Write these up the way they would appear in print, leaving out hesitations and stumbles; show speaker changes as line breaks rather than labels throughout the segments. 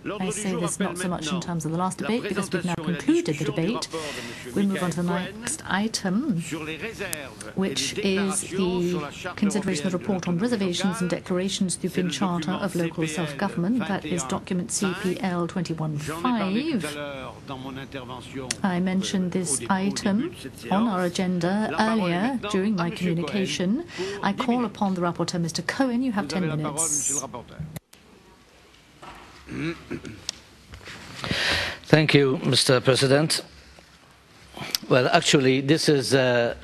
I say this not so much in terms of the last debate, because we've now concluded the debate. We move on to the next item, which is the consideration of the report on reservations and declarations to the European Charter of Local Self-Government. That is document CPL 21.5. I mentioned this item on our agenda earlier during my communication. I call upon the rapporteur, Mr. Cohen. You have 10 minutes.
Thank you, Mr. President. Well, actually, this is a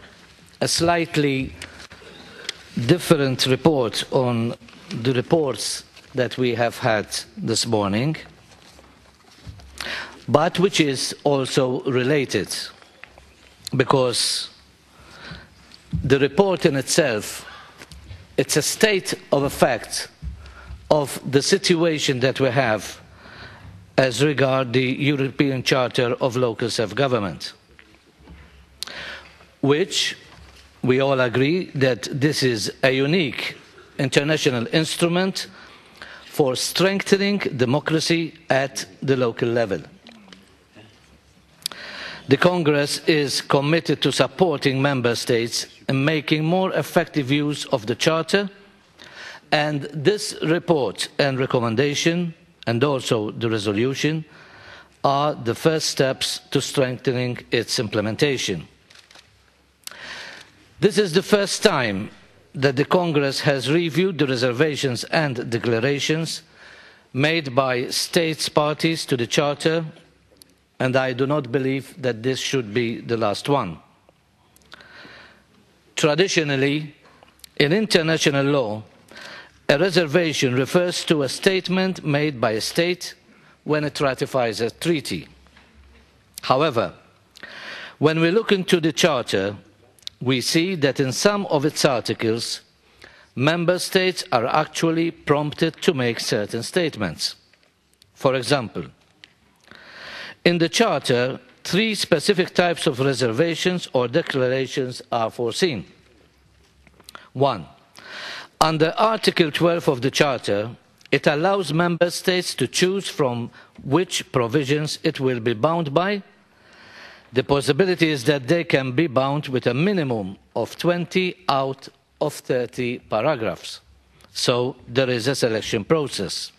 slightly different report on the reports that we have had this morning, but which is also related, because the report in itself, it's a state of effect of the situation that we have as regards the European Charter of Local Self-Government, which we all agree that this is a unique international instrument for strengthening democracy at the local level. The Congress is committed to supporting Member States in making more effective use of the Charter, and this report and recommendation, and also the resolution, are the first steps to strengthening its implementation. This is the first time that the Congress has reviewed the reservations and declarations made by states parties to the Charter, and I do not believe that this should be the last one. Traditionally, in international law, a reservation refers to a statement made by a state when it ratifies a treaty. However, when we look into the Charter, we see that in some of its articles, Member States are actually prompted to make certain statements. For example, in the Charter, 3 specific types of reservations or declarations are foreseen. 1. Under Article 12 of the Charter, it allows Member States to choose from which provisions it will be bound by. The possibility is that they can be bound with a minimum of 20 out of 30 paragraphs. So there is a selection process.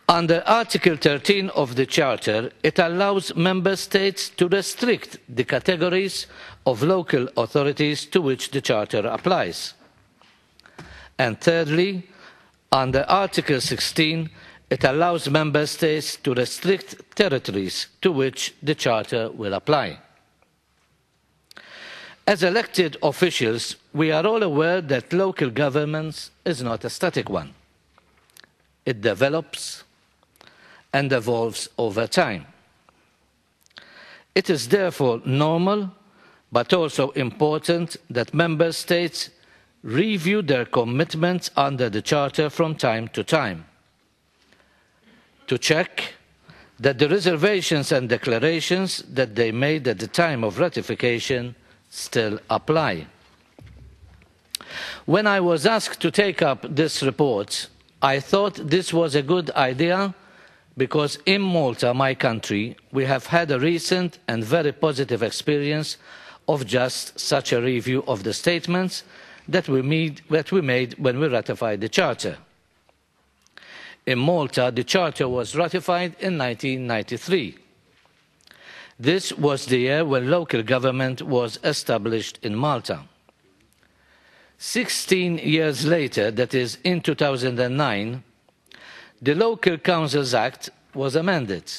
Under Article 13 of the Charter, it allows Member States to restrict the categories of local authorities to which the Charter applies. And thirdly, under Article 16, it allows Member States to restrict territories to which the Charter will apply. As elected officials, we are all aware that local governance is not a static one. It develops and evolves over time. It is therefore normal, but also important, that Member States review their commitments under the Charter from time to time, to check that the reservations and declarations that they made at the time of ratification still apply. When I was asked to take up this report, I thought this was a good idea because in Malta, my country, we have had a recent and very positive experience of just such a review of the statements that we made when we ratified the Charter. In Malta, the Charter was ratified in 1993. This was the year when local government was established in Malta. 16 years later, that is in 2009, the Local Councils Act was amended.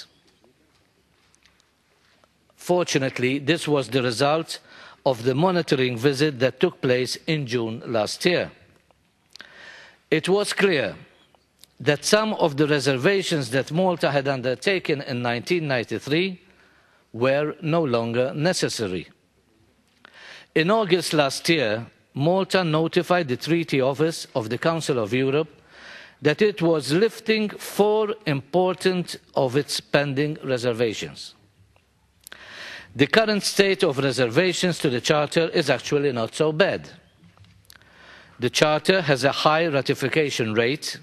Fortunately, this was the result of the monitoring visit that took place in June last year. It was clear that some of the reservations that Malta had undertaken in 1993 were no longer necessary. In August last year, Malta notified the Treaty Office of the Council of Europe that it was lifting 4 important of its pending reservations. The current state of reservations to the Charter is actually not so bad. The Charter has a high ratification rate,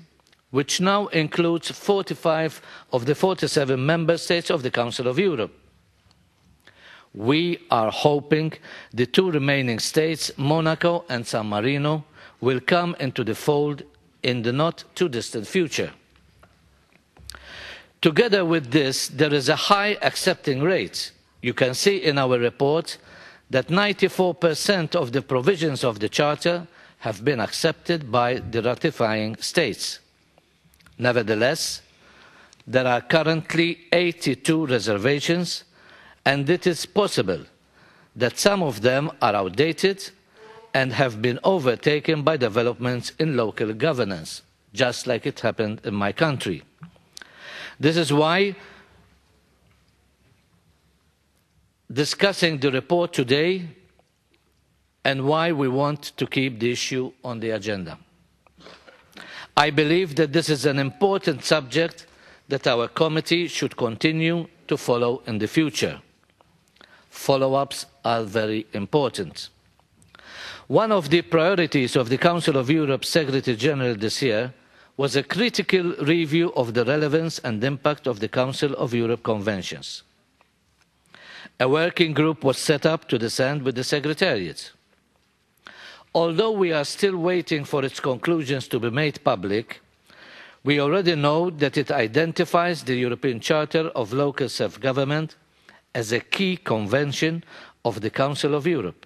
which now includes 45 of the 47 member states of the Council of Europe. We are hoping the two remaining states, Monaco and San Marino, will come into the fold in the not-too-distant future. Together with this, there is a high accepting rate. You can see in our report that 94% of the provisions of the Charter have been accepted by the ratifying states. Nevertheless, there are currently 82 reservations, and it is possible that some of them are outdated and have been overtaken by developments in local governance, just like it happened in my country. This is why discussing the report today and why we want to keep the issue on the agenda. I believe that this is an important subject that our committee should continue to follow in the future. Follow-ups are very important. One of the priorities of the Council of Europe Secretary General this year was a critical review of the relevance and impact of the Council of Europe conventions. A working group was set up to this end with the Secretariat. Although we are still waiting for its conclusions to be made public, we already know that it identifies the European Charter of Local Self-Government as a key convention of the Council of Europe,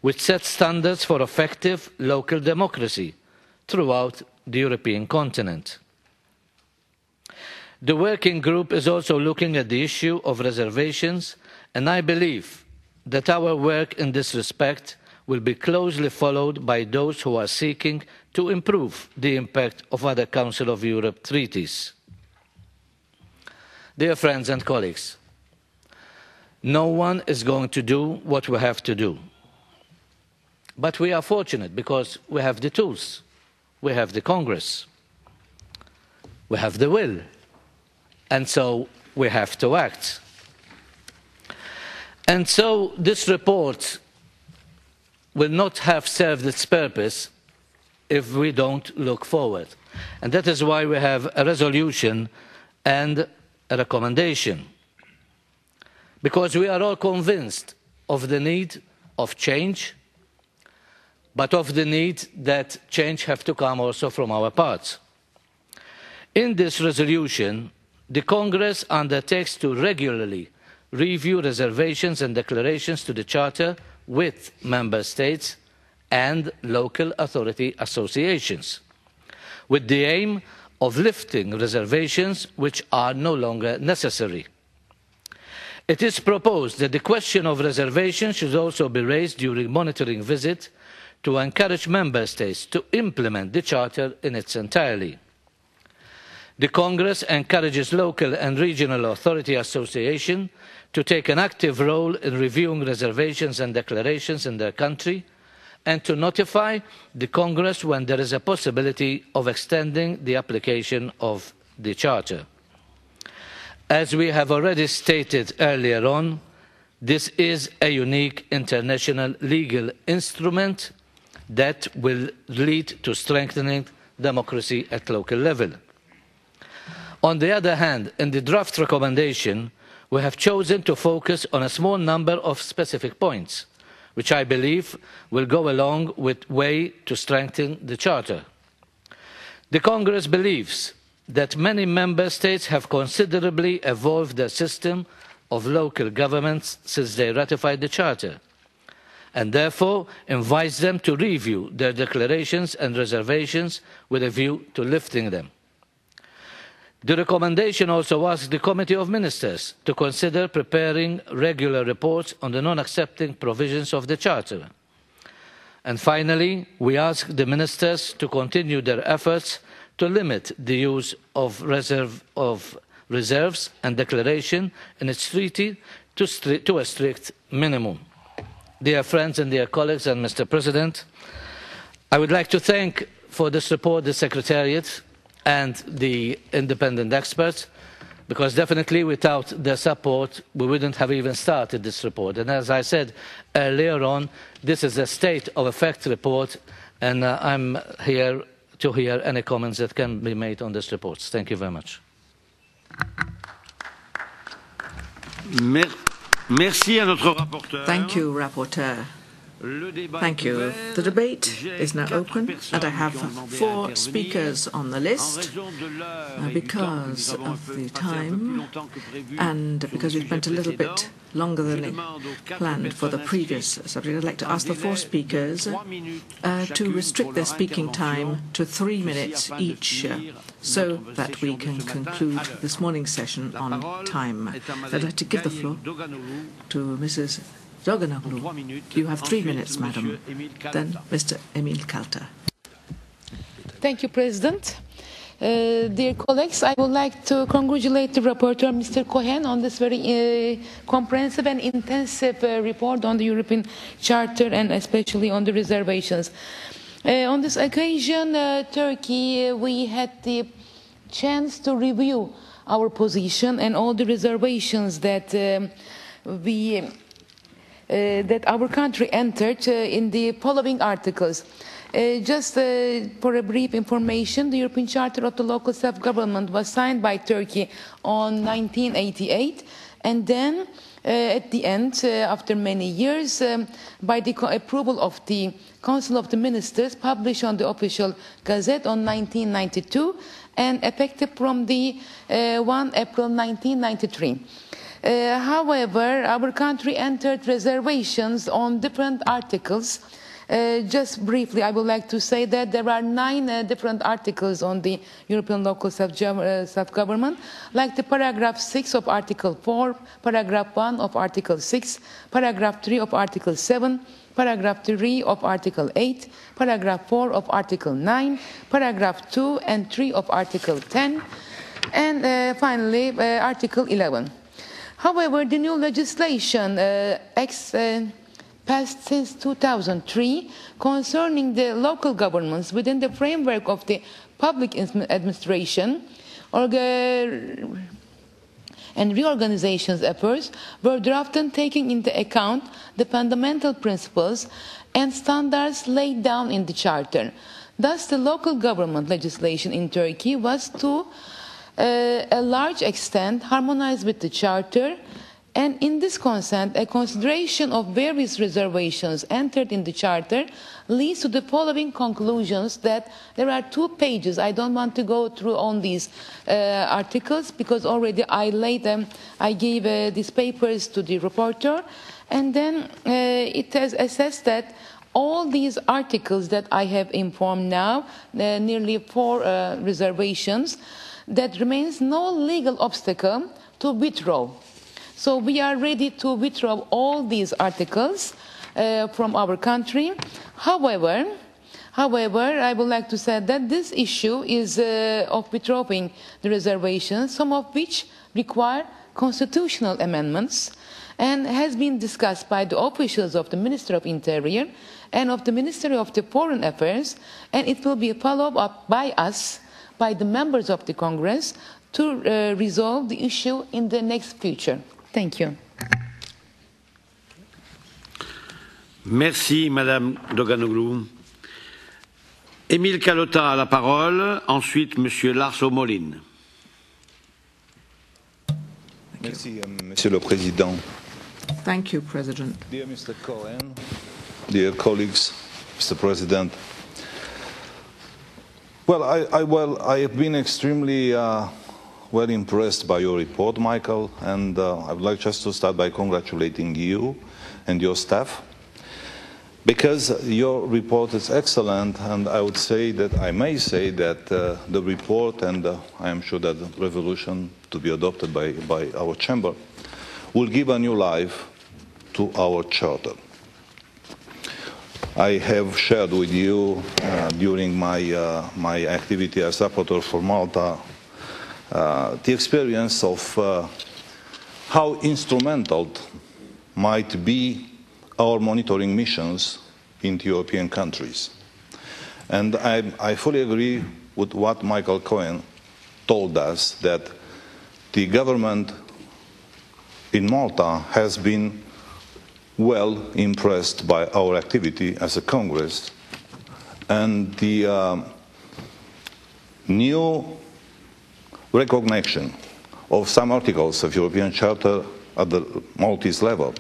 which sets standards for effective local democracy throughout the European continent. The working group is also looking at the issue of reservations, and I believe that our work in this respect will be closely followed by those who are seeking to improve the impact of other Council of Europe treaties. Dear friends and colleagues, no one is going to do what we have to do. But we are fortunate because we have the tools. We have the Congress. We have the will. And so we have to act. And so this report will not have served its purpose if we don't look forward. And that is why we have a resolution and a recommendation. Because we are all convinced of the need of change, but of the need that change has to come also from our part. In this resolution, the Congress undertakes to regularly review reservations and declarations to the Charter with Member States and local authority associations, with the aim of lifting reservations which are no longer necessary. It is proposed that the question of reservations should also be raised during monitoring visits to encourage Member States to implement the Charter in its entirety. The Congress encourages local and regional authority associations to take an active role in reviewing reservations and declarations in their country and to notify the Congress when there is a possibility of extending the application of the Charter. As we have already stated earlier on, this is a unique international legal instrument that will lead to strengthening democracy at local level. On the other hand, in the draft recommendation, we have chosen to focus on a small number of specific points, which I believe will go a long way to strengthen the Charter. The Congress believes that many Member States have considerably evolved their system of local governments since they ratified the Charter, and therefore invites them to review their declarations and reservations with a view to lifting them. The recommendation also asks the Committee of Ministers to consider preparing regular reports on the non-accepting provisions of the Charter. And finally, we ask the Ministers to continue their efforts to limit the use of reserves and declaration in its treaty to a strict minimum. Dear friends and dear colleagues and Mr. President, I would like to thank for the support the Secretariat and the independent experts, because definitely without their support we wouldn't have even started this report. And as I said earlier on, this is a state of effect report, and I'm here to hear any comments that can be made on this report. Thank you very much.
Merci à notre rapporteur.
Thank you, Rapporteur. Thank you. The debate is now open, and I have 4 speakers on the list. Because of the time, and because we spent a little bit longer than planned for the previous subject, I'd like to ask the 4 speakers to restrict their speaking time to 3 minutes each, so that we can conclude this morning's session on time. I'd like to give the floor to Mrs. Doganoglu. You have 3 minutes, madam. Then Mr. Emil Calota.
Thank you, President. Dear colleagues, I would like to congratulate the rapporteur, Mr. Cohen, on this very comprehensive and intensive report on the European Charter and especially on the reservations. On this occasion, Turkey, we had the chance to review our position and all the reservations that that our country entered in the following articles. Just for a brief information, the European Charter of the Local Self-Government was signed by Turkey on 1988, and then at the end, after many years, by the approval of the Council of the Ministers, published on the official Gazette on 1992, and effective from the 1 April 1993. However, our country entered reservations on different articles. Just briefly, I would like to say that there are 9 different articles on the European local self-government, like the paragraph 6 of Article 4, paragraph 1 of Article 6, paragraph 3 of Article 7, paragraph 3 of Article 8, paragraph 4 of Article 9, paragraph 2 and 3 of Article 10, and finally Article 11. However, the new legislation passed since 2003 concerning the local governments within the framework of the public administration and reorganizations efforts were drafted taking into account the fundamental principles and standards laid down in the Charter. Thus, the local government legislation in Turkey was to a large extent harmonized with the Charter, and in this consent, a consideration of various reservations entered in the Charter leads to the following conclusions that there are 2 pages. I don't want to go through on these articles because already I gave these papers to the reporter, and then it has assessed that all these articles that I have informed now, nearly 4 reservations, that remains no legal obstacle to withdraw. So we are ready to withdraw all these articles from our country. However, I would like to say that this issue is of withdrawing the reservations, some of which require constitutional amendments, and has been discussed by the officials of the Ministry of Interior and of the Ministry of the Foreign Affairs, and it will be followed up by us, by the members of the Congress, to resolve the issue in the next future. Thank you.
Merci, Madame Doganoglu. Emil Calota a la parole. Ensuite, Monsieur Lars O, Molin.
Merci, Monsieur le Président.
Thank you, President.
Dear Mr. Cohen, dear colleagues, Mr. President. Well, I have been extremely well impressed by your report, Michael, and I would like just to start by congratulating you and your staff, because your report is excellent, and I may say that the report, and I am sure that the resolution to be adopted by our chamber, will give a new life to our charter. I have shared with you during my activity as rapporteur for Malta the experience of how instrumental might be our monitoring missions in the European countries. And I fully agree with what Michael Cohen told us, that the government in Malta has been well impressed by our activity as a Congress, and the new recognition of some articles of European Charter at the Maltese level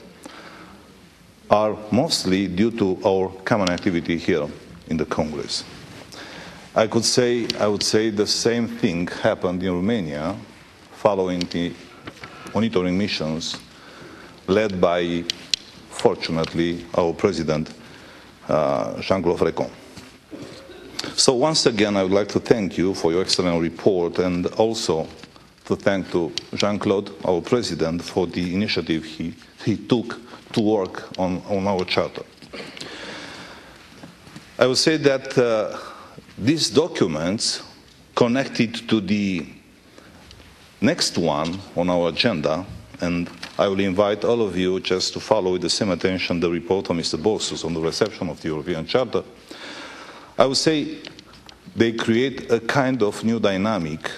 are mostly due to our common activity here in the Congress. I would say the same thing happened in Romania following the monitoring missions led by, fortunately, our President, Jean-Claude Freccon. So once again, I would like to thank you for your excellent report and also to thank to Jean-Claude, our President, for the initiative he took to work on our Charter. I would say that these documents connected to the next one on our agenda, and I will invite all of you just to follow with the same attention the report of Mr. BORSUS on the reception of the European Charter. I would say they create a kind of new dynamic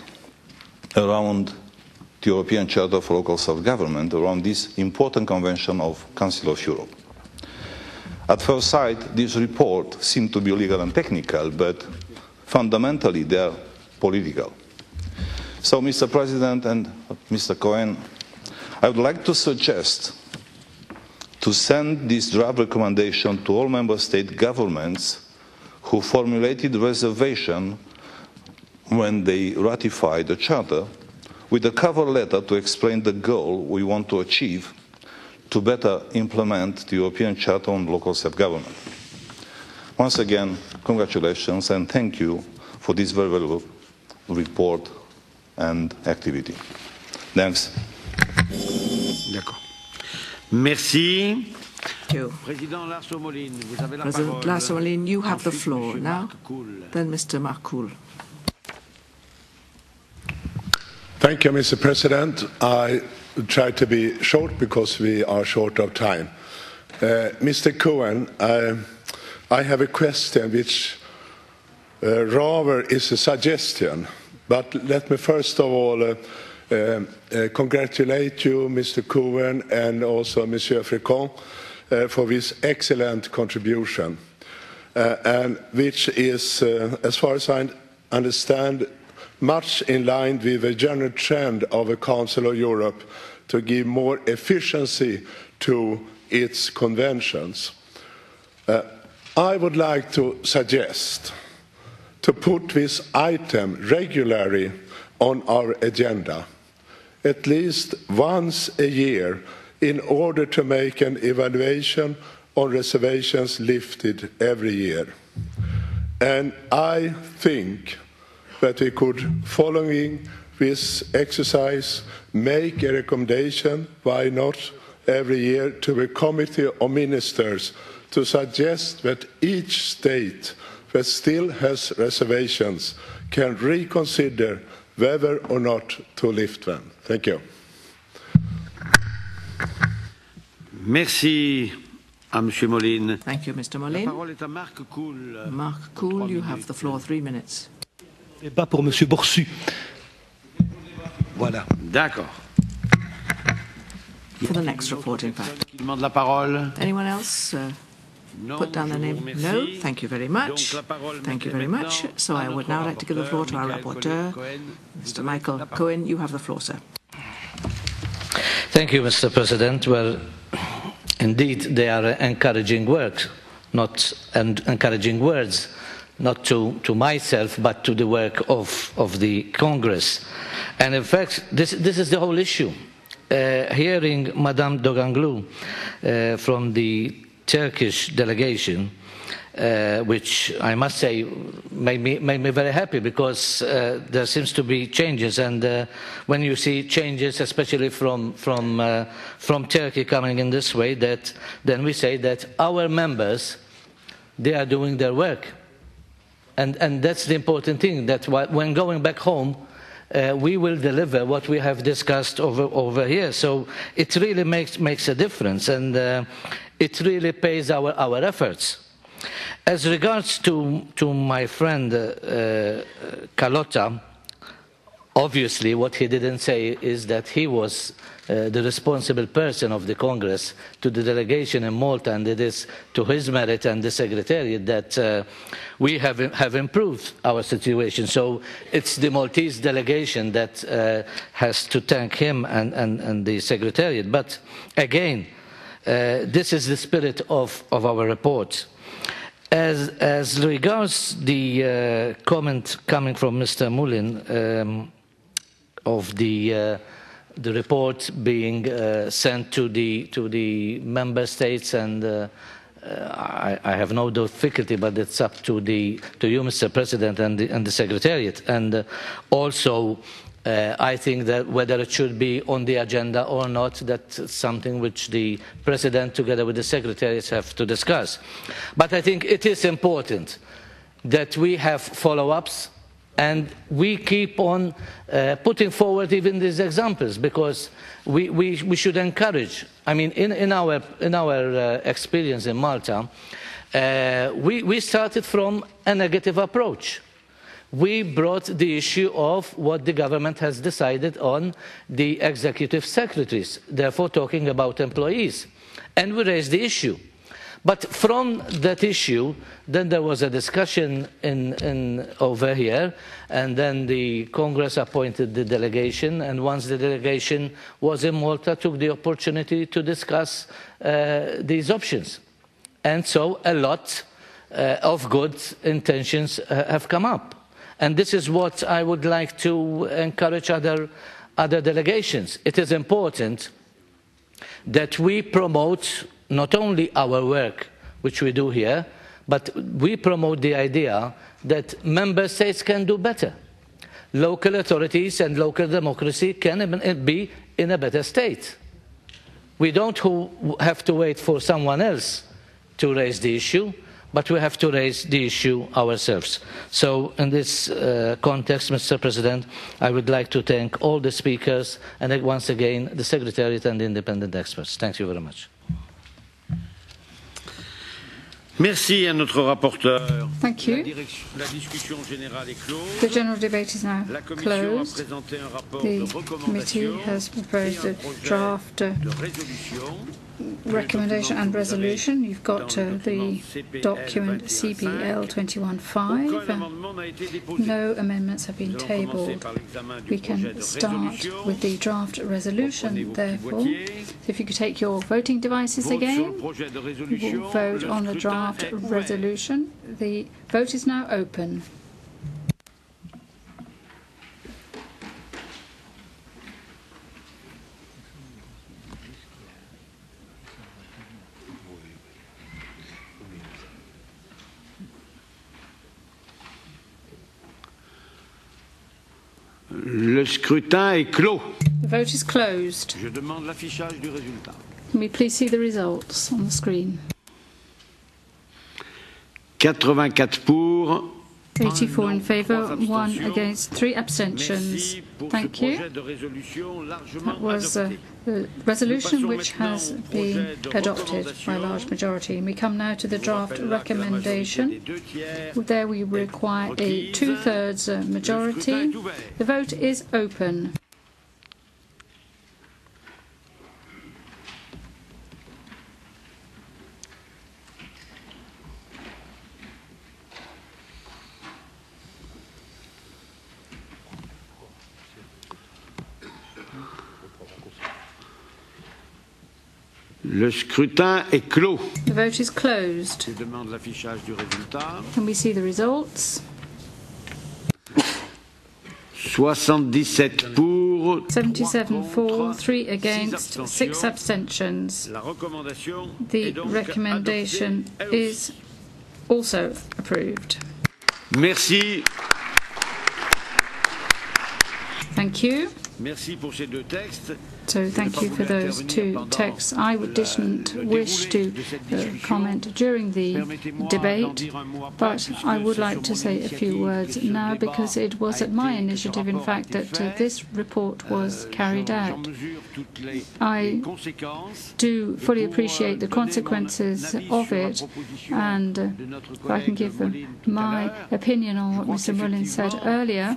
around the European Charter for Local Self-Government, around this important convention of Council of Europe. At first sight, this report seemed to be legal and technical, but fundamentally they are political. So, Mr. President and Mr. Cohen, I would like to suggest to send this draft recommendation to all member state governments who formulated reservation when they ratified the Charter, with a cover letter to explain the goal we want to achieve to better implement the European Charter on Local Self-Government. Once again, congratulations and thank you for this very valuable report and activity. Thanks.
D'accord. Merci.
Thank you.
President Lars O, vous avez la
President
parole.
Lars O, you have the floor
Monsieur
now.
Marc Cools.
Then Mr. Marc Cools.
Thank you, Mr. President. I try to be short because we are short of time. Mr. Cohen, I have a question which rather is a suggestion. But let me first of all congratulate you, Mr. Cohen, and also Monsieur Freccon for this excellent contribution, and which is, as far as I understand, much in line with the general trend of the Council of Europe to give more efficiency to its conventions. I would like to suggest to put this item regularly on our agenda, at least once a year, in order to make an evaluation on reservations lifted every year. And I think that we could, following this exercise, make a recommendation, why not, every year to the Committee of Ministers to suggest that each state that still has reservations can reconsider whether or not to lift them. Thank you.
Merci à Monsieur Molin.
Thank you, Mr.
La
Molin.
parole est à Marc Cools.
Marc Cools, you have the floor, 3 minutes.
Débat pour Monsieur Borsus. Voilà.
D'accord.
For the next report, in fact.
Qui demande la parole?
Anyone else put down their name? No. Thank you very much. Thank you very much. So I would now like to give the floor to our rapporteur, Mr. Michael Cohen. You have the floor, sir.
Thank you, Mr. President. Well, indeed, they are encouraging work, not and encouraging words, not to myself, but to the work of the Congress. And in fact, this is the whole issue. Hearing Madame Doganoglu from the Turkish delegation, which I must say made me very happy, because there seems to be changes, and when you see changes, especially from Turkey coming in this way, then we say that our members, they are doing their work, and that's the important thing, that when going back home, we will deliver what we have discussed over here. So it really makes a difference, and it really pays our efforts. As regards to my friend Calota, Obviously, what he didn't say is that he was the responsible person of the Congress to the delegation in Malta, and it is to his merit and the Secretariat that we have improved our situation. So it's the Maltese delegation that has to thank him and the Secretariat. But again, this is the spirit of our report. As regards the comment coming from Mr. Molin of the report being sent to the member states, and I have no difficulty, but it's up to you, Mr. President, and the Secretariat. And also, I think that whether it should be on the agenda or not, that's something which the President, together with the Secretariats, have to discuss. But I think it is important that we have follow-ups, and we keep on putting forward even these examples, because we should encourage. I mean, in our experience in Malta, we started from a negative approach. We brought the issue of what the government has decided on the executive secretaries, therefore talking about employees, and we raised the issue. But from that issue, then there was a discussion over here, and then the Congress appointed the delegation, and once the delegation was in Malta, took the opportunity to discuss these options. And so a lot of good intentions have come up. And this is what I would like to encourage other delegations. It is important that we promote not only our work, which we do here, but we promote the idea that member states can do better. Local authorities and local democracy can be in a better state. We don't have to wait for someone else to raise the issue, but we have to raise the issue ourselves. So in this context, Mr. President, I would like to thank all the speakers and once again the Secretariat and the independent experts. Thank you very much.
Merci à notre rapporteur.
Thank you.
La discussion générale est close.
The general debate is now
La Commission a
closed.
présenté un rapport
The
de
committee
recommandation
has proposed a draft
de résolution.
recommendation and resolution. You've got the document CPL 21.5. No amendments have been tabled. We can start with the draft resolution, therefore. So if you could take your voting devices again, we will vote on the draft resolution. The vote is now open.
Le scrutin est clos.
The vote is closed.
Je demande l'affichage du résultat.
Can we please see the results on the screen?
84 pour.
84 in favour, 1 against, 3 abstentions. Thank you. That was a resolution which has been adopted by a large majority. And we come now to the draft recommendation. There we require a 2/3 majority. The vote is open.
Le scrutin est clos.
The vote is closed.
Je demande l'affichage du résultat.
Can we see the results?
77 pour.
77 for, 3 against, 6 abstentions. The recommendation is also approved.
Merci.
Thank you.
So thank you for those two texts. I didn't wish to comment during the debate, but I would like to say a few words now because it was at my initiative, in fact, that this report was carried out. I do fully appreciate the consequences of it, and if I can give my opinion on what Mr. Molin said earlier,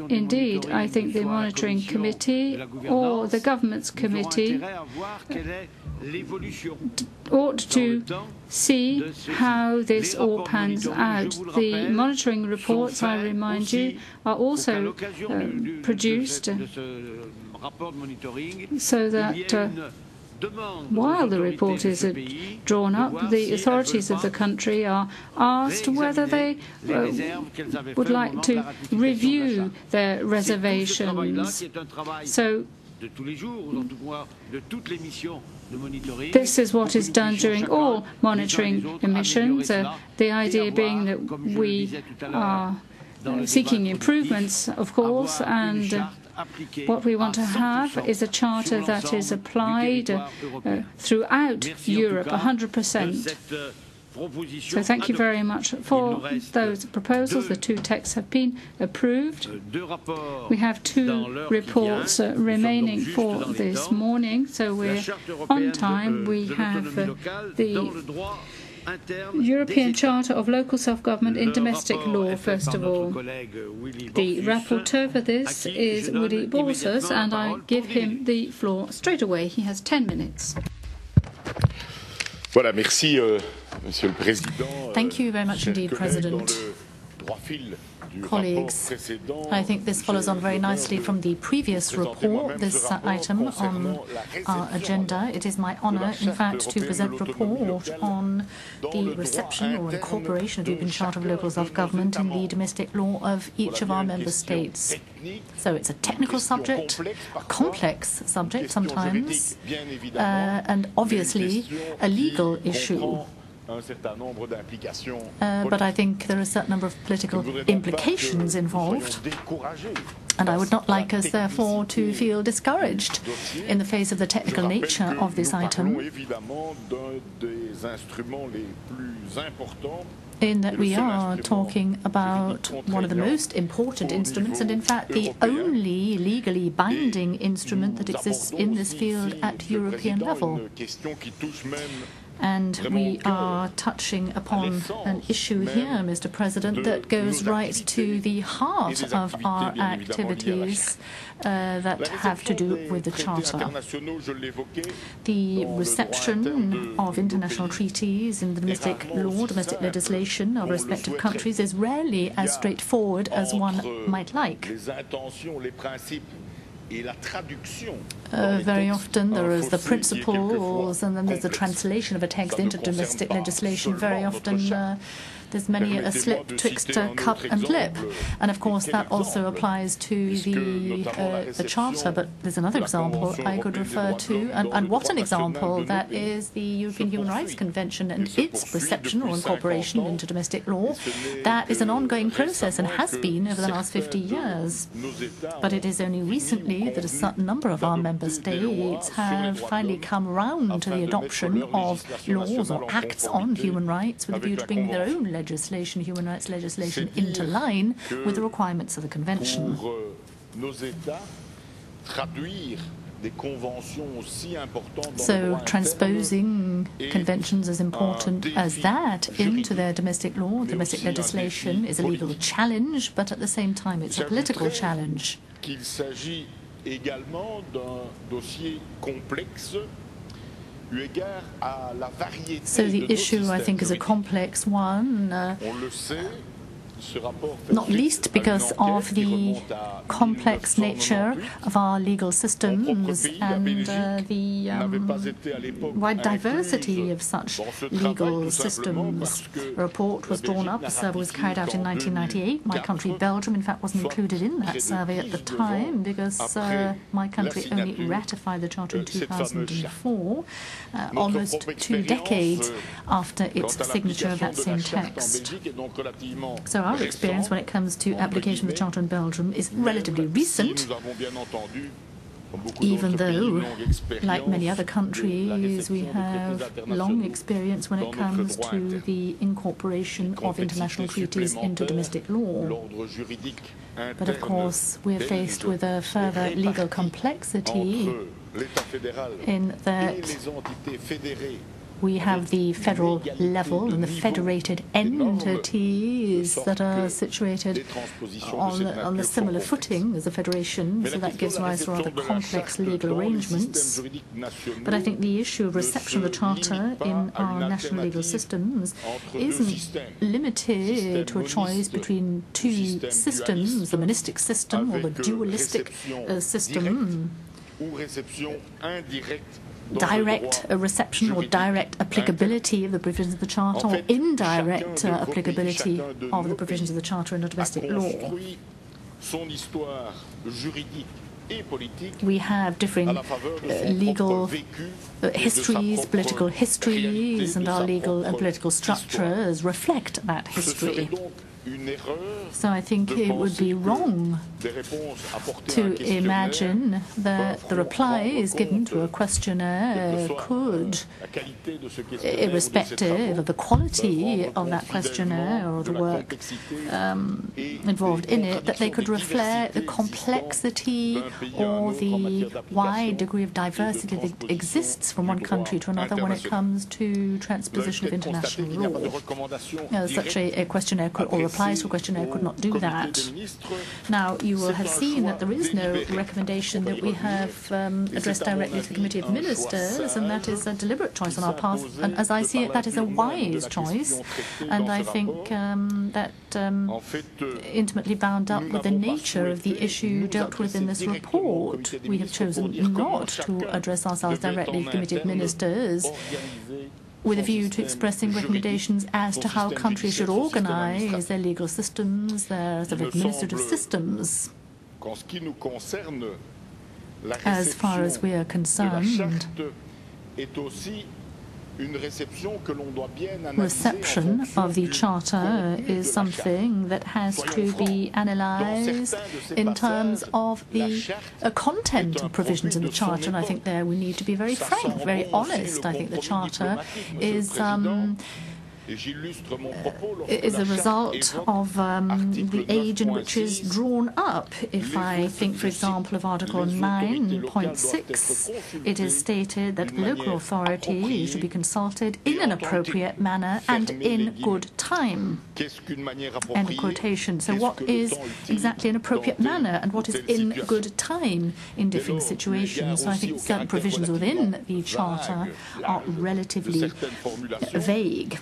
indeed, I think the monitoring committee or the government's committee ought to see how this all pans out. The monitoring reports, I remind you, are also produced so that while the report is drawn up, the authorities of the country are asked whether they would like to review their reservations. So this is what is done during all monitoring missions, the idea being that we are seeking improvements, of course, and what we want to have is a charter that is applied throughout Europe, 100%. So thank you very much for those proposals. The two texts have been approved. We have two reports remaining for this morning, so we're on time. We have the European Charter of Local Self-Government in Domestic Law, first of all. The rapporteur for this is Willy BORSUS, and I give him the floor straight away. He has 10 minutes.
Voilà, merci, Monsieur le Président.
Thank you very much indeed, President. Colleagues, I think this follows on very nicely from the previous report, this item on our agenda. It is my honour, in fact, to present a report on the reception or incorporation of the European Charter of Local Self-Government in the domestic law of each of our member states. So it's a technical subject, a complex subject sometimes, and obviously a legal issue. But I think there are a certain number of political implications involved, and I would not like us, therefore, to feel discouraged in the face of the technical nature of this item, in that we are talking about one of the most important instruments, and in fact the only legally binding instrument that exists in this field at European level. And we are touching upon an issue here, Mr. President, that goes right to the heart of our activities that have to do with the Charter. The reception of international treaties in the domestic law, domestic legislation of respective countries is rarely as straightforward as one might like. Very often there is the principles and then there's the translation of a text into domestic legislation. Very often there's many a slip twixt cup and lip. And of course that also applies to the Charter. But there's another example I could refer to, and what an example, that is the European Human Rights Convention and its reception or incorporation into domestic law. That is an ongoing process and has been over the last 50 years. But it is only recently that a certain number of our member states have finally come round to the adoption of laws or acts on human rights with a view to bringing their own legislation, human rights legislation, into line with the requirements of the Convention. So transposing conventions as important as that into their domestic law, domestic legislation, is a legal challenge, but at the same time it's a political challenge. So the issue, I think, is a complex one, not least because of the complex nature of our legal systems and the wide diversity of such legal systems. A report was drawn up, a survey was carried out in 1998. My country, Belgium, in fact, wasn't included in that survey at the time because my country only ratified the Charter in 2004, almost 2 decades after its signature of that same text. So our experience when it comes to application of the Charter in Belgium is relatively recent, even though, like many other countries, we have long experience when it comes to the incorporation of international treaties into domestic law. But of course, we're faced with a further legal complexity in that we have the federal level and the federated entities that are situated on a similar footing as a federation, so that gives rise to rather complex legal arrangements. But I think the issue of reception of the Charter in our national legal systems isn't limited to a choice between two systems, the monistic system or the dualistic system. Direct reception or direct applicability of the provisions of the Charter, or indirect applicability of the provisions of the Charter in domestic law. We have differing legal histories, political histories, and our legal and political structures reflect that history. So I think it would be wrong to imagine that the replies given to a questionnaire could, irrespective of the quality of that questionnaire or the work involved in it, that they could reflect the complexity or the wide degree of diversity that exists from one country to another when it comes to transposition of international law. Such a questionnaire could, or replies to a questionnaire could not do that. Now, you will have seen that there is no recommendation that we have addressed directly to the Committee of Ministers, and that is a deliberate choice on our part. And as I see it, that is a wise choice, and I think that intimately bound up with the nature of the issue dealt with in this report. We have chosen not to address ourselves directly to the Committee of Ministers, with a view to expressing recommendations as to how countries should organize their legal systems, their administrative systems. As far as we are concerned, reception of the Charter is something that has to be analysed in terms of the content of provisions in the Charter, and I think there we need to be very frank, very honest. I think the Charter is a result of the age in which is drawn up. If I think, for example, of Article 9.6, it is stated that local authorities should be consulted in an appropriate manner and in good time. End of quotation. So what is exactly an appropriate manner and what is in good time in different situations? So I think certain provisions within the Charter are relatively vague.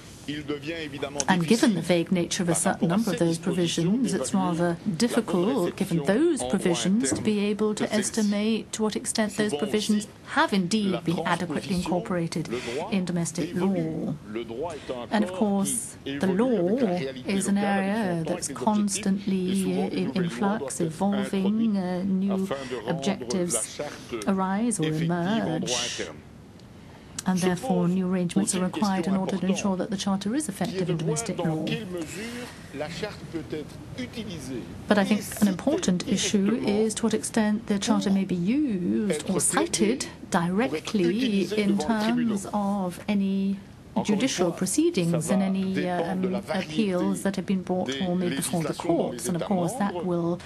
And given the vague nature of a certain number of those provisions, it's rather difficult, given those provisions, to be able to estimate to what extent those provisions have indeed been adequately incorporated in domestic law. And of course, the law is an area that's constantly in flux, evolving, new objectives arise or emerge. And therefore new arrangements are required in order to ensure that the Charter is effective in domestic law. But I think an important issue is to what extent the Charter may be used or cited directly in terms of any judicial proceedings and any appeals that have been brought or made before the courts. And of course that will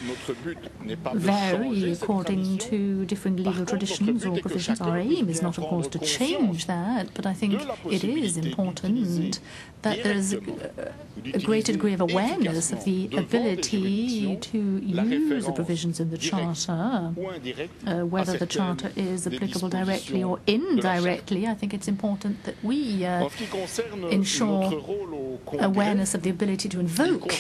vary according to different legal traditions or provisions. Our aim is not, of course, to change that, but I think it is important that there is a greater degree of awareness of the ability to use the provisions in the Charter, whether the Charter is applicable directly or indirectly. I think it's important that we ensure awareness of the ability to invoke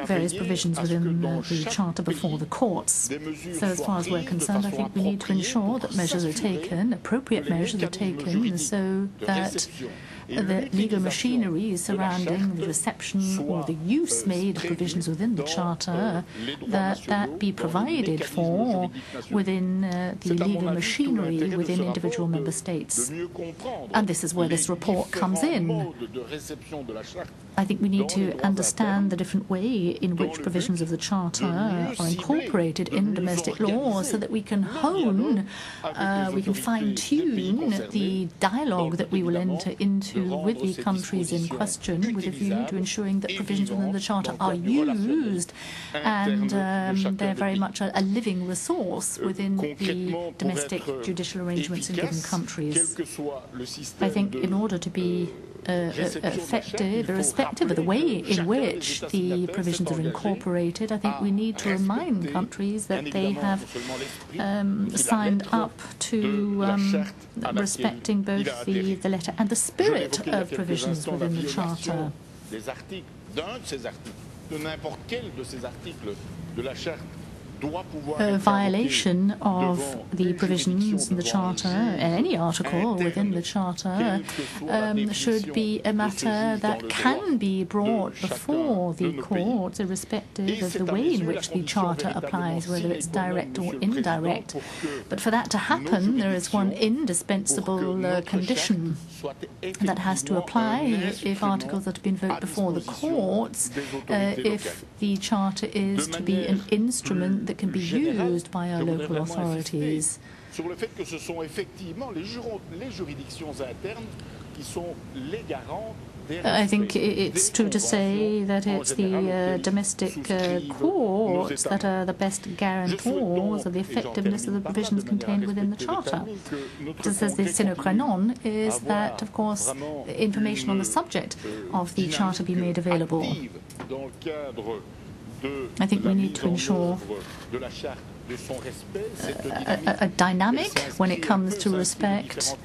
various provisions within the Charter before the courts. So as far as we're concerned, I think we need to ensure that measures are taken, appropriate measures are taken, so that the legal machinery surrounding the reception or the use made of provisions within the Charter, that be provided for within the legal machinery within individual member states. And this is where this report comes in. I think we need to understand the different way in which provisions of the Charter are incorporated in domestic law so that we can hone, we can fine-tune the dialogue that we will enter into with the countries in question with a view to ensuring that provisions within the Charter are used and they're very much a living resource within the domestic judicial arrangements in given countries. I think in order to be effective, irrespective of the way in which the provisions are incorporated, I think we need to remind countries that they have signed up to respecting both the letter and the spirit of provisions within the Charter. A violation of the provisions in the Charter, any article within the Charter, should be a matter that can be brought before the courts, irrespective of the way in which the Charter applies, whether it's direct or indirect. But for that to happen, there is one indispensable condition that has to apply if articles are to be invoked before the courts, if the Charter is to be an instrument that can be used by our local authorities. I think it's true to say that it's the domestic courts that are the best guarantors of the effectiveness of the provisions contained within the Charter. Just as the sine qua non is that, of course, information on the subject of the Charter be made available. I think we need to ensure a dynamic when it comes to respect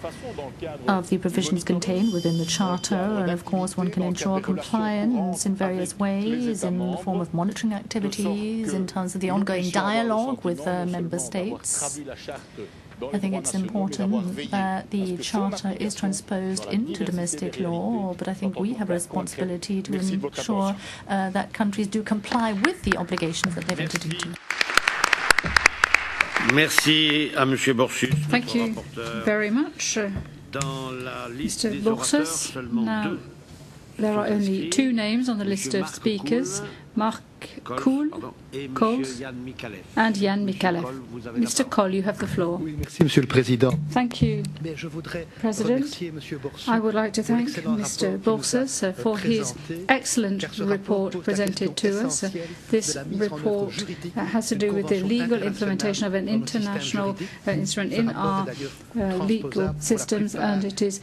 of the provisions contained within the Charter, and of course one can ensure compliance in various ways in the form of monitoring activities, in terms of the ongoing dialogue with member states. I think it's important that the Charter is transposed into domestic law, but I think we have a responsibility to ensure that countries do comply with the obligations that they've entered into.
Merci à Monsieur Borsus.
Thank you very much, Mr. Borsus. Now, there are only two names on the list of speakers, Marc Cools and Jan Micallef. Mr. Coll, you have the floor. Thank you, President. I would like to thank Mr. Borsus for his excellent report presented to us. This report has to do with the legal implementation of an international instrument in our legal systems, and it is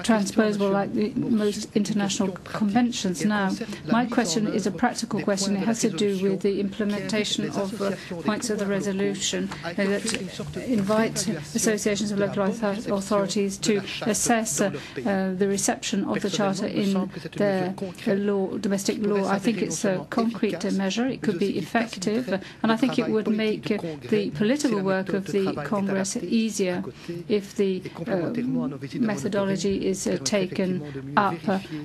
transposable like the most international conventions. Now, my question is a practical question. It has to do with the implementation of points of the resolution that invite associations of local authorities to assess the reception of the Charter in their law, domestic law. I think it's a concrete measure. It could be effective, and I think it would make the political work of the Congress easier if the methodology is taken up,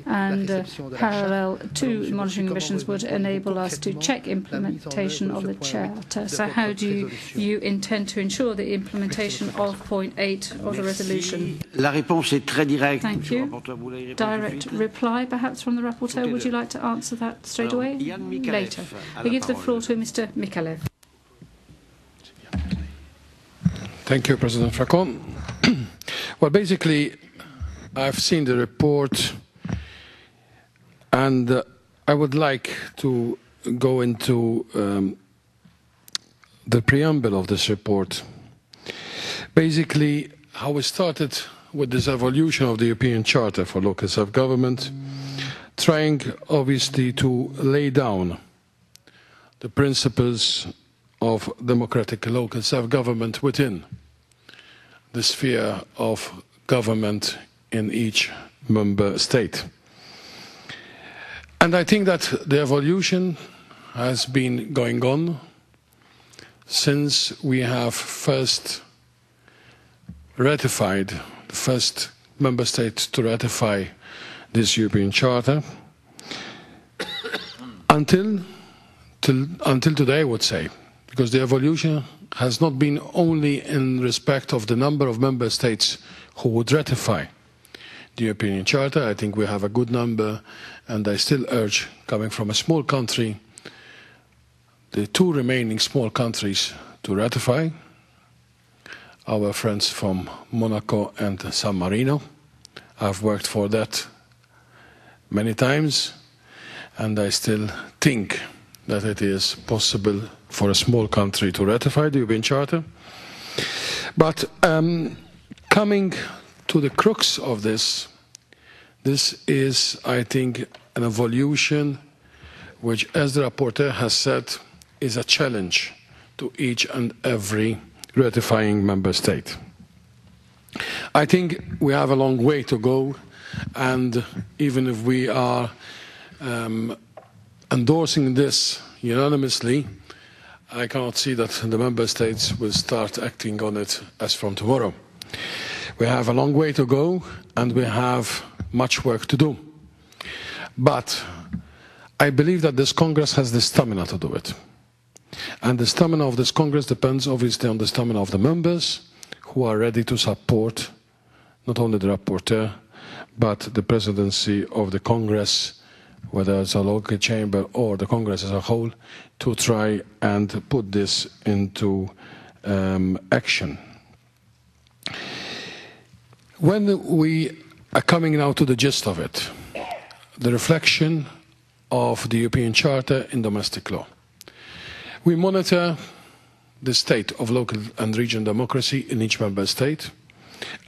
and parallel to monitoring missions would enable us to check implementation of the Charter. So how do you intend to ensure the implementation of point 8 of the resolution?
La réponse est très directe.
Thank you. Direct reply, perhaps, from the rapporteur. Would you like to answer that straight away? Later. I give the floor to Mr. Micallef.
Thank you, President Fracon. Well, basically, I've seen the report, and I would like to go into the preamble of this report. Basically, how we started with this evolution of the European Charter for Local Self-Government, trying obviously to lay down the principles of democratic local self-government within the sphere of government in each member state. And I think that the evolution has been going on since we have first ratified, the first member state to ratify this European Charter, until today, I would say, because the evolution has not been only in respect of the number of member states who would ratify the European Charter. I think we have a good number, and I still urge, coming from a small country, the two remaining small countries to ratify, our friends from Monaco and San Marino. I've worked for that many times, and I still think that it is possible for a small country to ratify the European Charter. But coming to the crux of this, this is, I think, an evolution which, as the rapporteur has said, is a challenge to each and every ratifying member state. I think we have a long way to go, and even if we are endorsing this unanimously, I cannot see that the member states will start acting on it as from tomorrow. We have a long way to go, and we have much work to do. But I believe that this Congress has the stamina to do it. And the stamina of this Congress depends obviously on the stamina of the members who are ready to support not only the rapporteur, but the presidency of the Congress, whether it's a local chamber or the Congress as a whole, to try and put this into action. When we are coming now to the gist of it, the reflection of the European Charter in domestic law. We monitor the state of local and regional democracy in each member state,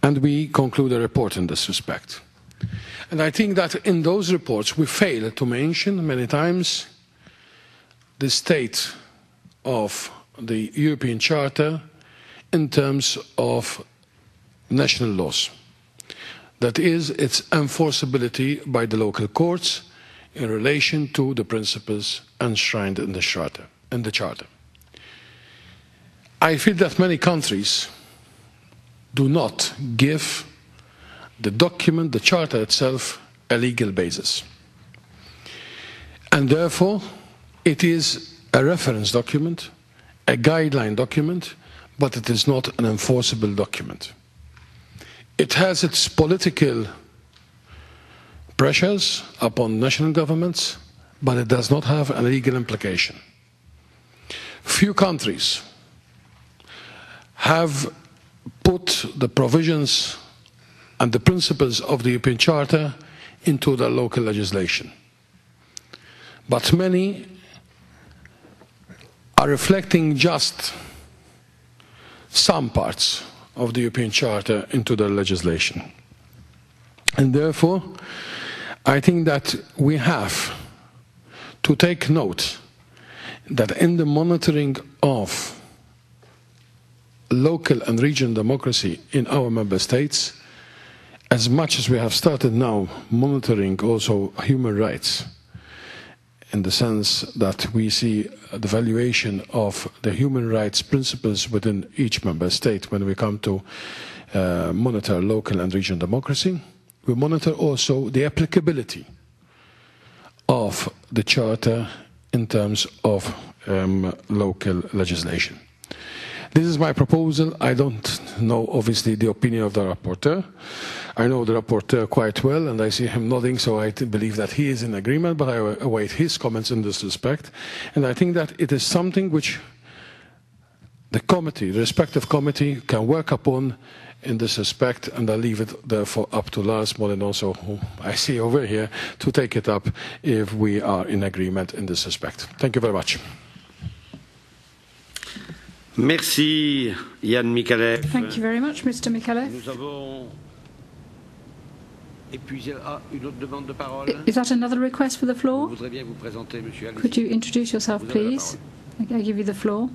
and we conclude a report in this respect. And I think that in those reports we fail to mention many times the state of the European Charter in terms of national laws. That is, its enforceability by the local courts in relation to the principles enshrined in the Charter. I feel that many countries do not give the document, the Charter itself, a legal basis. And therefore, it is a reference document, a guideline document, but it is not an enforceable document. It has its political pressures upon national governments, but it does not have a legal implication. Few countries have put the provisions and the principles of the European Charter into their local legislation. But many are reflecting just some parts of the European Charter into their legislation. And therefore, I think that we have to take note that in the monitoring of local and regional democracy in our member states, as much as we have started now monitoring also human rights, in the sense that we see the valuation of the human rights principles within each member state when we come to monitor local and regional democracy, we monitor also the applicability of the Charter in terms of local legislation. This is my proposal. I don't know, obviously, the opinion of the rapporteur. I know the rapporteur quite well, and I see him nodding, so I believe that he is in agreement, but I await his comments in this respect. And I think that it is something which the committee, the respective committee, can work upon in this respect, and I leave it therefore up to Lars, Molin also, who I see over here, to take it up if we are in agreement in this respect. Thank you very much.
Merci, Yann Micallef.
Thank you very much, Mr. Micallef. Is that another request for the floor? Could you introduce yourself, please? I give you the floor.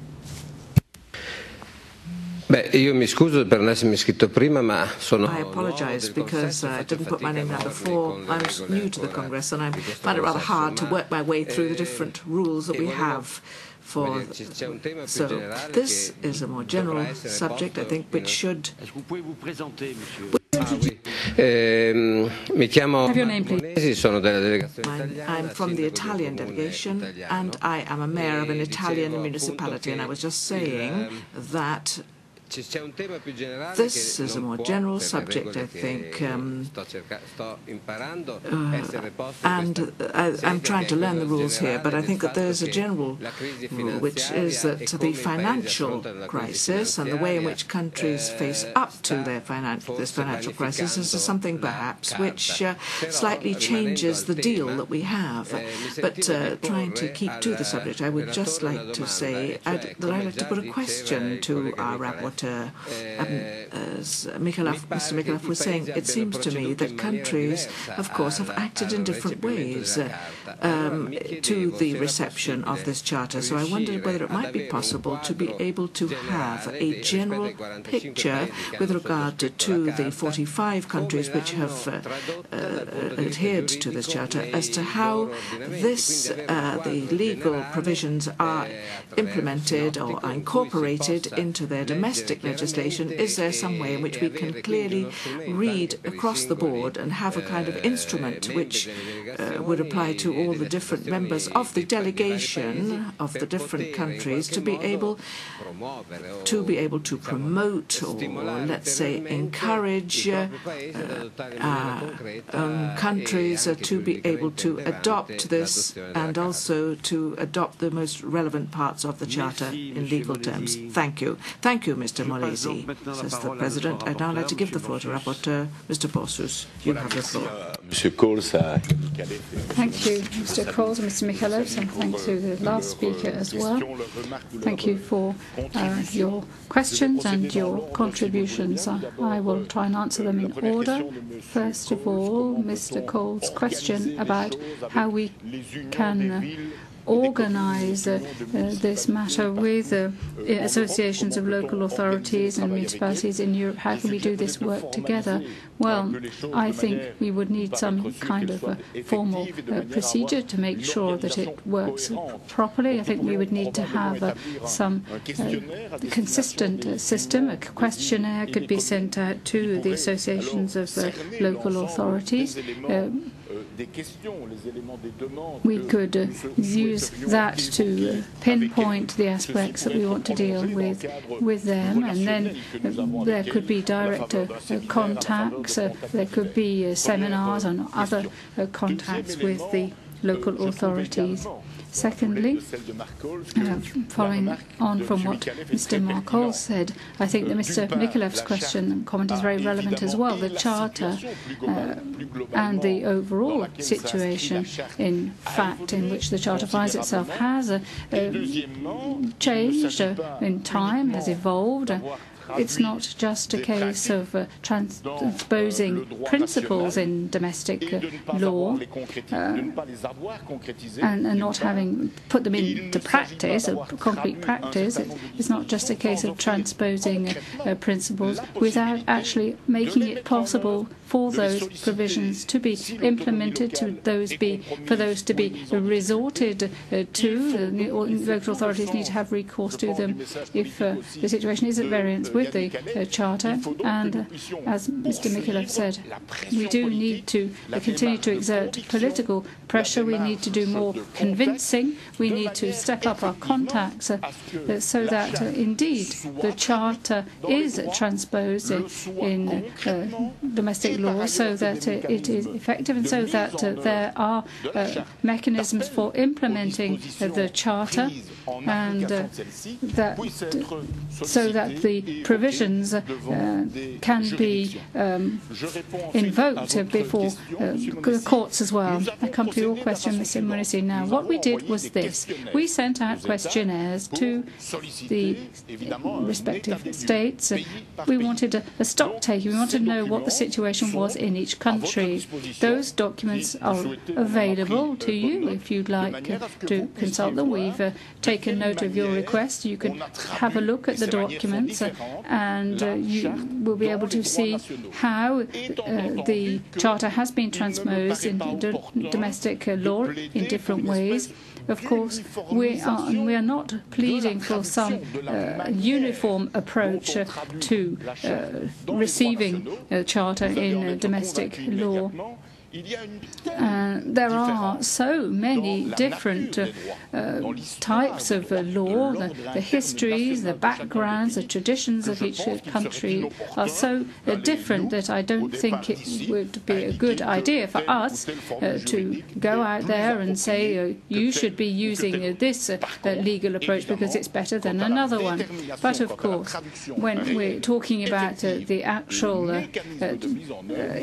I
apologize because I didn't put my name down before. I'm new to the Congress, and I find it rather hard to work my way through the different rules that we have. So this is a more general subject, I think, which should...
Have your name, please.
I'm from the Italian delegation, and I am a mayor of an Italian municipality, and I was just saying that This is a more general subject, I think, and I'm trying to learn the rules here, but I think that there's a general rule, which is that the financial crisis and the way in which countries face up to this financial crisis is something perhaps which slightly changes the deal that we have. But trying to keep to the subject, I would just like to say that I'd like to put a question to our rapporteur. As Mr. Micallef was saying, it seems to me that countries, of course, have acted in different ways to the reception of this charter. So I wondered whether it might be possible to be able to have a general picture with regard to the 45 countries which have adhered to this charter as to how the legal provisions are implemented or are incorporated into their domestic legislation. Is there some way in which we can clearly read across the board and have a kind of instrument which would apply to all the different members of the delegation of the different countries to be able to promote or, let's say, encourage countries to be able to adopt this and also to adopt the most relevant parts of the Charter in legal terms? Thank you. Thank you, Mr. Molesi, says the President. I'd now like to give the floor to Rapporteur, Mr. BORSUS. You have the floor.
Thank you, Mr. Cools and Mr. Micallef, and thank you to the last speaker as well. Thank you for your questions and your contributions. I will try and answer them in order. First of all, Mr. Cools' question about how we can organise this matter with associations of local authorities and municipalities in Europe. How can we do this work together? Well, I think we would need some kind of a formal procedure to make sure that it works properly. I think we would need to have some consistent system. A questionnaire could be sent out to the associations of local authorities. We could use that to pinpoint the aspects that we want to deal with them, and then there could be direct contacts, there could be seminars and other contacts with the local authorities. Secondly, following on from what Mr. Marc Cools said, I think that Mr. Micallef's question and comment is very relevant as well. The Charter and the overall situation, in fact, in which the Charter finds itself has changed in time, has evolved. It's not just a case of transposing principles in domestic law and not having put them into practice, concrete practice. It's not just a case of transposing principles without actually making it possible for those provisions to be implemented, for those to be resorted to. The local authorities need to have recourse to them if the situation is at variance with the Charter. And as Mr. Micallef said, we do need to continue to exert political pressure. We need to do more convincing. We need to step up our contacts so that indeed the Charter is transposed in domestic law, so that it is effective and so that there are mechanisms for implementing the Charter, and so that the provisions can be invoked before the courts as well. I come to your question, Mr. Monesi. Now, what we did was this. We sent out questionnaires to the respective states. We wanted a stock taking. We wanted to know what the situation was in each country. Those documents are available to you if you'd like to consult them. We've taken note of your request. You can have a look at the documents and you will be able to see how the Charter has been transposed in domestic law in different ways. Of course, we are not pleading for some uniform approach to receiving a Charter in domestic law. There are so many different types of law. The histories, the backgrounds, the traditions of each country are so different that I don't think it would be a good idea for us to go out there and say you should be using this legal approach because it's better than another one. But of course, when we're talking about the actual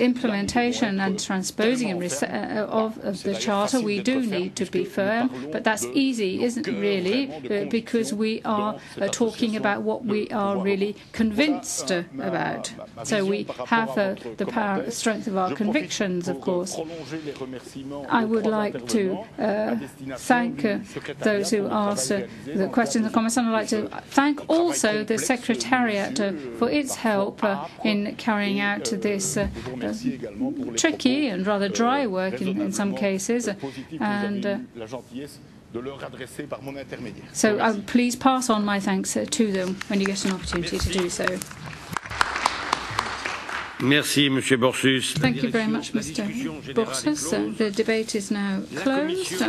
implementation and transposing of the Charter, we do need to be firm, but that's easy, isn't it really, because we are talking about what we are really convinced about. So we have the power, strength of our convictions, of course. I would like to thank those who asked the questions and comments, and I'd like to thank also the Secretariat for its help in carrying out this tricky and rather dry work in some cases, and so please pass on my thanks to them when you get an opportunity to do so.
Merci, Monsieur Borsus.
Thank you very much, Mr. Borsus. The debate is now closed.